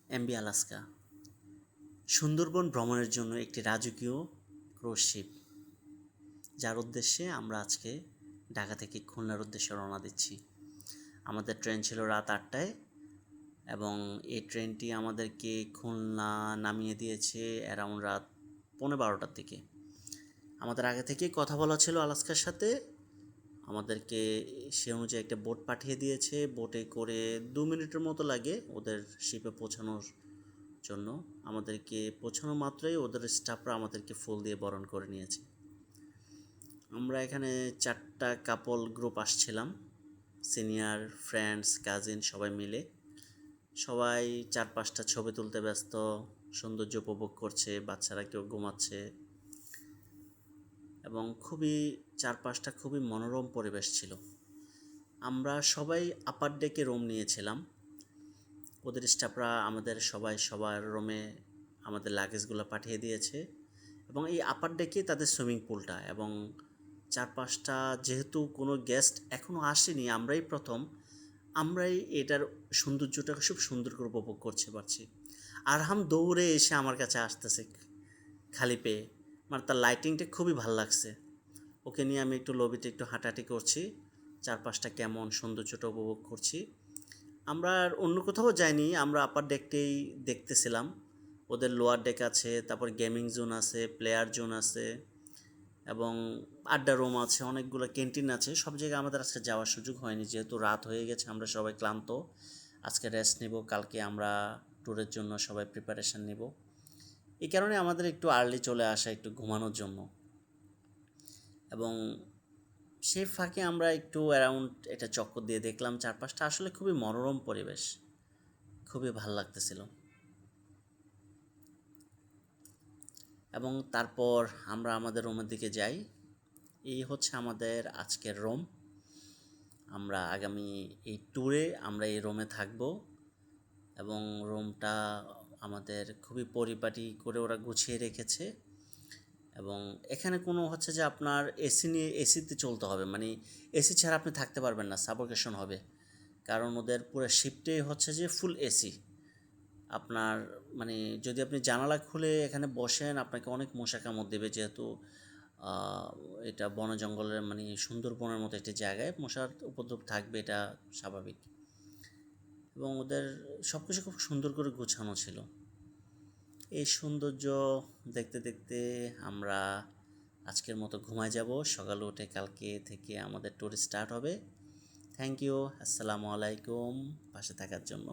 MB Alaska Sundarban ভ্রমণের জন্য একটি রাজকীয় ক্রুজ শিপ, যার উদ্দেশ্যে আমরা আজকে ঢাকা থেকে খুলনার উদ্দেশ্যে রওনা দিচ্ছি। আমাদের ট্রেন ছিল রাত 8টায় এবং এই ট্রেনটি আমাদেরকে খুলনা নামিয়ে দিয়েছে অ্যারাউন্ড রাত 11:15টার দিকে। আমাদের আগে থেকেই কথা বলা ছিল আলাস্কার সাথে, আমাদেরকে সে অনুযায়ী একটা বোট পাঠিয়ে দিয়েছে। বোটে করে 2 মিনিটের মতো লাগে ওদের শিপে পৌঁছানোর জন্য। আমাদেরকে পৌঁছানো মাত্রই ওদের স্টাফরা আমাদেরকে ফুল দিয়ে বরণ করে নিয়েছে। আমরা এখানে 4টা কাপল গ্রুপ আসছিলাম, সিনিয়র ফ্রেন্ডস কাজিন সবাই মিলে। সবাই 4-5টা ছবি তুলতে ব্যস্ত, সৌন্দর্য উপভোগ করছে, বাচ্চারা কেউ ঘুমাচ্ছে এবং চারপাশটা খুবই মনোরম পরিবেশ ছিল। আমরা সবাই আপার ডেকে রুম নিয়েছিলাম। ওদের স্টাফরা আমাদের সবার রুমে আমাদের লাগেজগুলো পাঠিয়ে দিয়েছে এবং এই আপার ডেকে তাদের সুইমিং পুলটা এবং চারপাশটা, যেহেতু কোনো গেস্ট এখনও আসেনি, আমরাই প্রথম, আমরাই এটার সৌন্দর্যটা খুব সুন্দর করে উপভোগ করতে পারছি। আরহাম দৌড়ে এসে আমার কাছে আসতেছে খালি পেয়ে, মানে তার লাইটিংটা খুবই ভালো লাগছে। ওকে নিয়ে আমি একটু লবিতে একটু হাঁটাহাঁটি করছি, চারপাশটা কেমন সৌন্দর্যটা উপভোগ করছি। আমরা আর অন্য কোথাও যাইনি, আমরা আপার ডেকটাই দেখতেছিলাম। ওদের লোয়ার ডেক আছে, তারপর গেমিং জোন আছে, প্লেয়ার জোন আছে এবং আড্ডা রুম আছে, অনেকগুলো ক্যান্টিন আছে। সব জায়গায় আমাদের আজকে যাওয়ার সুযোগ হয়নি, যেহেতু রাত হয়ে গেছে, আমরা সবাই ক্লান্ত। আজকে রেস্ট নেব, কালকে আমরা ট্যুরের জন্য সবাই প্রিপারেশান নেব। এই কারণে আমাদের একটু আর্লি চলে আসা, একটু ঘুমানোর জন্য। এবং সেই ফাঁকে আমরা একটু অ্যারাউন্ড এটা চক্কর দিয়ে দেখলাম চারপাশটা, আসলে খুবই মনোরম পরিবেশ, খুবই ভাল লাগতেছিল। এবং তারপর আমরা আমাদের রুমের দিকে যাই। এই হচ্ছে আমাদের আজকের রুম। আমরা আগামী এই ট্যুরে আমরা এই রুমে থাকব এবং রুমটা আমাদের খুবই পরিপাটি করে ওরা গুছিয়ে রেখেছে। এবং এখানে কোনো হচ্ছে যে আপনার এসিতে চলতে হবে, মানে এসি ছাড়া আপনি থাকতে পারবেন না, সাফোকেশন হবে। কারণ ওদের পুরো শিফটেই হচ্ছে যে ফুল এসি। আপনার মানে যদি আপনি জানালা খুলে এখানে বসেন, আপনাকে অনেক মশা কামড় দেবে, যেহেতু এটা বন জঙ্গলের মানে সুন্দরবনের মতো একটি জায়গায় মশার উপদ্রব থাকবে, এটা স্বাভাবিক। এবং ওদের সব কিছু খুব সুন্দর করে গোছানো ছিল। এই সৌন্দর্য দেখতে দেখতে আমরা আজকের মতো ঘুমায় যাব। সকালে উঠে কালকে থেকে আমাদের ট্যুর স্টার্ট হবে। থ্যাংক ইউ, আসসালামু আলাইকুম পাশে থাকার জন্য।